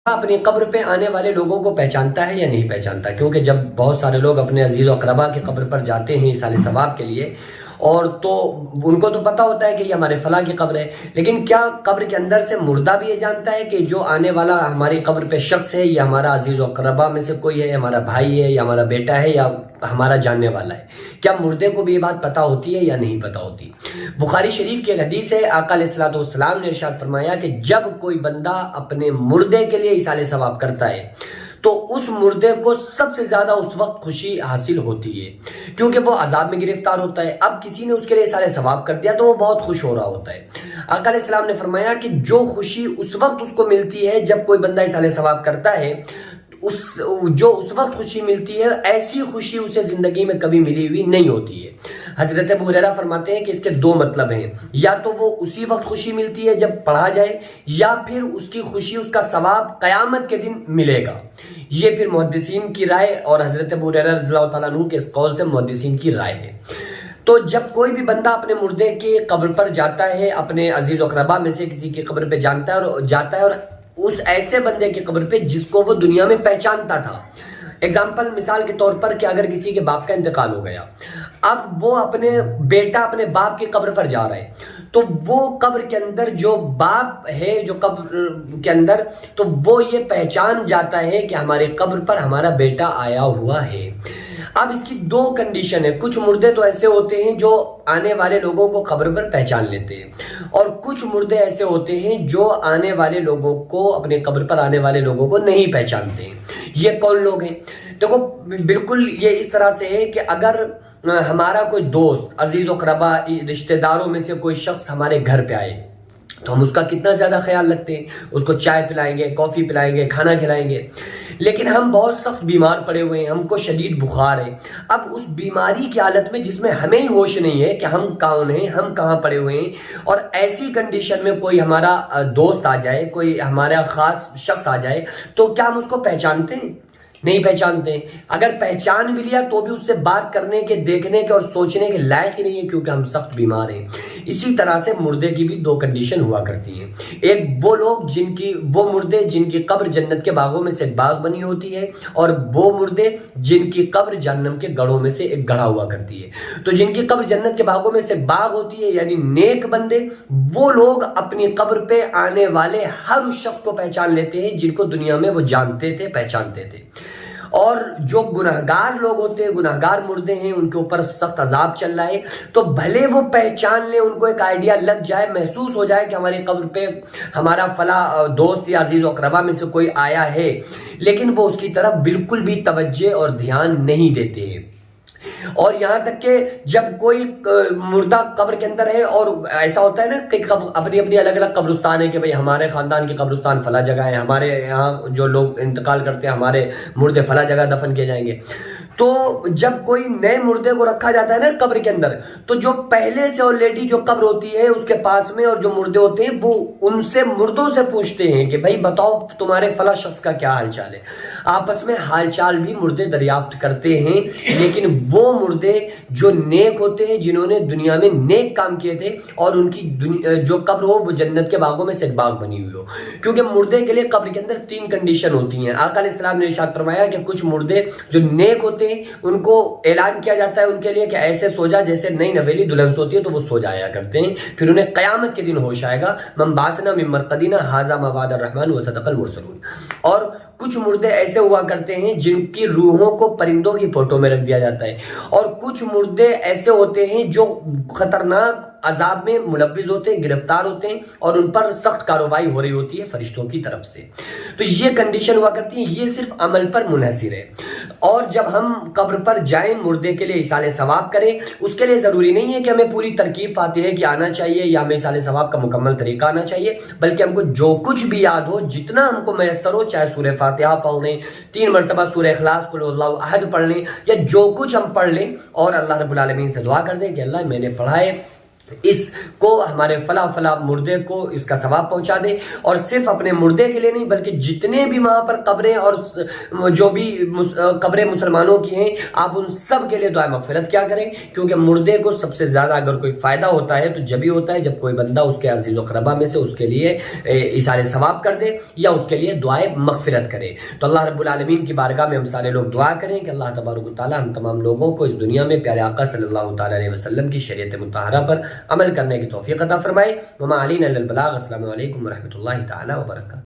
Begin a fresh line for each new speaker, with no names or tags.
اپنی قبر پہ آنے والے لوگوں کو پہچانتا ہے یا نہیں پہچانتا؟ کیونکہ جب بہت سارے لوگ اپنے عزیز و اقربا کی قبر پر جاتے ہیں ایصال ثواب کے لیے، اور تو ان کو تو پتہ ہوتا ہے کہ یہ ہمارے فلاں کی قبر ہے، لیکن کیا قبر کے اندر سے مردہ بھی یہ جانتا ہے کہ جو آنے والا ہماری قبر پہ شخص ہے یہ ہمارا عزیز و اقربا میں سے کوئی ہے، ہمارا بھائی ہے یا ہمارا بیٹا ہے یا ہمارا جاننے والا ہے؟ کیا مردے کو بھی یہ بات پتہ ہوتی ہے یا نہیں پتہ ہوتی؟ بخاری شریف کی ایک حدیث ہے، آقا علیہ الصلوۃ والسلام نے ارشاد فرمایا کہ جب کوئی بندہ اپنے مردے کے لیے ایصال ثواب کرتا ہے تو اس مردے کو سب سے زیادہ اس وقت خوشی حاصل ہوتی ہے، کیونکہ وہ عذاب میں گرفتار ہوتا ہے۔ اب کسی نے اس کے لیے ایصال ثواب کر دیا تو وہ بہت خوش ہو رہا ہوتا ہے۔ آقا علیہ السلام نے فرمایا کہ جو خوشی اس وقت اس کو ملتی ہے جب کوئی بندہ ایصال ثواب کرتا ہے، جو اس وقت خوشی ملتی ہے، ایسی خوشی اسے زندگی میں کبھی ملی ہوئی نہیں ہوتی ہے۔ حضرت ابو ہریرہ فرماتے ہیں کہ اس کے دو مطلب ہیں، یا تو وہ اسی وقت خوشی ملتی ہے جب پڑھا جائے، یا پھر اس کی خوشی، اس کا ثواب قیامت کے دن ملے گا۔ یہ پھر محدثین کی رائے اور حضرت ابو ہریرہ رضی اللہ تعالیٰ عنہ کے اس قول سے محدثین کی رائے ہے۔ تو جب کوئی بھی بندہ اپنے مردے کی قبر پر جاتا ہے، اپنے عزیز و اقربا میں سے کسی کی قبر پہ جاتا ہے اور اس ایسے بندے کی قبر پہ جس کو وہ دنیا میں پہچانتا تھا، اگزامپل مثال کے طور پر کہ اگر کسی کے باپ کا انتقال ہو گیا، اب وہ بیٹا اپنے باپ کی قبر پر جا رہا ہے، تو وہ قبر کے اندر جو باپ ہے، جو قبر کے اندر، تو وہ یہ پہچان جاتا ہے کہ ہمارے قبر پر ہمارا بیٹا آیا ہوا ہے۔ اب اس کی دو کنڈیشن ہے، کچھ مردے تو ایسے ہوتے ہیں جو آنے والے لوگوں کو قبر پر پہچان لیتے ہیں، اور کچھ مردے ایسے ہوتے ہیں جو آنے والے لوگوں کو، اپنے قبر پر آنے والے لوگوں کو نہیں پہچانتے ہیں۔ یہ کون لوگ ہیں؟ دیکھو، بالکل یہ اس طرح سے ہے کہ اگر ہمارا کوئی دوست، عزیز و اقربا، رشتہ داروں میں سے کوئی شخص ہمارے گھر پہ آئے تو ہم اس کا کتنا زیادہ خیال رکھتے ہیں، اس کو چائے پلائیں گے، کافی پلائیں گے، کھانا کھلائیں گے۔ لیکن ہم بہت سخت بیمار پڑے ہوئے ہیں، ہم کو شدید بخار ہے، اب اس بیماری کی حالت میں جس میں ہمیں ہی ہوش نہیں ہے کہ ہم کون ہیں، ہم کہاں پڑے ہوئے ہیں، اور ایسی کنڈیشن میں کوئی ہمارا دوست آ جائے، کوئی ہمارا خاص شخص آ جائے، تو کیا ہم اس کو پہچانتے ہیں؟ نہیں پہچانتے ہیں۔ اگر پہچان بھی لیا تو بھی اس سے بات کرنے کے، دیکھنے کے اور سوچنے کے لائق ہی نہیں ہے، کیونکہ ہم سخت بیمار ہیں۔ اسی طرح سے مردے کی بھی دو کنڈیشن ہوا کرتی ہیں، ایک وہ لوگ وہ مردے جن کی قبر جنت کے باغوں میں سے ایک باغ بنی ہوتی ہے، اور وہ مردے جن کی قبر جہنم کے گڑھوں میں سے ایک گڑھا ہوا کرتی ہے۔ تو جن کی قبر جنت کے باغوں میں سے باغ ہوتی ہے، یعنی نیک بندے، وہ لوگ اپنی قبر پہ آنے والے ہر اس شخص کو پہچان لیتے ہیں جن کو دنیا میں وہ جانتے تھے، پہچانتے تھے۔ اور جو گناہگار لوگ ہوتے ہیں، گناہگار مردے ہیں، ان کے اوپر سخت عذاب چل رہا ہے، تو بھلے وہ پہچان لیں، ان کو ایک آئیڈیا لگ جائے، محسوس ہو جائے کہ ہماری قبر پہ ہمارا فلاں دوست یا عزیز و اقربا میں سے کوئی آیا ہے، لیکن وہ اس کی طرف بالکل بھی توجہ اور دھیان نہیں دیتے ہیں۔ اور یہاں تک کہ جب کوئی مردہ قبر کے اندر ہے، اور ایسا ہوتا ہے نا کہ اپنی اپنی الگ الگ قبرستان ہے کہ بھئی ہمارے خاندان کی قبرستان فلاں جگہ ہے، ہمارے یہاں جو لوگ انتقال کرتے ہیں ہمارے مردے فلاں جگہ دفن کیے جائیں گے، تو جب کوئی نئے مردے کو رکھا جاتا ہے نا قبر کے اندر، تو جو پہلے سے آلریڈی جو قبر ہوتی ہے اس کے پاس میں، اور جو مردے ہوتے ہیں وہ ان سے، مردوں سے پوچھتے ہیں کہ بھائی بتاؤ تمہارے فلاں شخص کا کیا حال چال ہے۔ آپس میں حال چال بھی مردے دریافت کرتے ہیں، لیکن وہ مردے جو نیک ہوتے ہیں، جنہوں نے دنیا میں نیک کام کیے تھے، اور ان کی جو قبر ہو وہ جنت کے باغوں میں سے ایک باغ بنی ہوئی ہو، کیونکہ مردے کے لیے قبر کے اندر تین کنڈیشن ہوتی ہیں۔ آقا علیہ السلام نے ارشاد فرمایا کہ کچھ مردے جو نیک ہوتے ہیں ان کو اعلان کیا جاتا ہے ان کے لیے کہ ایسے سو جا جیسے نئی نویلی دلہن سوتی ہے، تو وہ سو جایا کرتے ہیں، پھر انہیں قیامت کے دن ہوش آئے گا، من بعثنا من مرقدنا ھذا ما وعد الرحمن وصدق المرسلون۔ اور کچھ مردے ایسے ہوا کرتے ہیں جن کی روحوں کو پرندوں کی فوٹو میں رکھ دیا جاتا ہے، اور کچھ مردے ایسے ہوتے ہیں جو خطرناک عذاب میں ملوث ہوتے ہیں، گرفتار ہوتے ہیں، اور ان پر سخت کارروائی ہو رہی ہوتی ہے فرشتوں کی طرف سے۔ تو یہ کنڈیشن ہوا کرتی ہے، یہ صرف عمل پر منحصر ہے۔ اور جب ہم قبر پر جائیں، مردے کے لیے ایصال ثواب کریں، اس کے لیے ضروری نہیں ہے کہ ہمیں پوری ترکیب فاتحہ کی آنا چاہیے یا ہمیں ایصال ثواب کا مکمل طریقہ آنا چاہیے، بلکہ ہم کو جو کچھ بھی یاد ہو، جتنا ہم کو میسر ہو، چاہے سورہ فاتحہ پڑھ لیں، 3 مرتبہ سورہ اخلاص قل اللہ احد پڑھ لیں، یا جو کچھ ہم پڑھ لیں، اور اللہ رب العالمین سے دعا کر دیں کہ اللہ میں نے پڑھا ہے، اس کو ہمارے فلاں فلاں مردے کو اس کا ثواب پہنچا دے، اور صرف اپنے مردے کے لیے نہیں بلکہ جتنے بھی وہاں پر قبریں اور جو بھی قبریں مسلمانوں کی ہیں، آپ ان سب کے لیے دعا مغفرت کیا کریں، کیونکہ مردے کو سب سے زیادہ اگر کوئی فائدہ ہوتا ہے تو جب ہی ہوتا ہے جب کوئی بندہ اس کے عزیز و اقربا میں سے اس کے لیے ایثار ثواب کر دے یا اس کے لیے دعائے مغفرت کرے۔ تو اللہ رب العالمین کی بارگاہ میں ہم سارے لوگ دعا کریں کہ اللہ تبارک و تعالی ہم تمام لوگوں کو اس دنیا میں پیارے آقا صلی اللہ تعالی علیہ وسلم کی شریعت مطہرہ پر عمل کرنے کی توفیق عطا فرمائے۔ وما علینا الا البلاغ۔ السلام علیکم ورحمۃ اللہ تعالی وبرکاتہ۔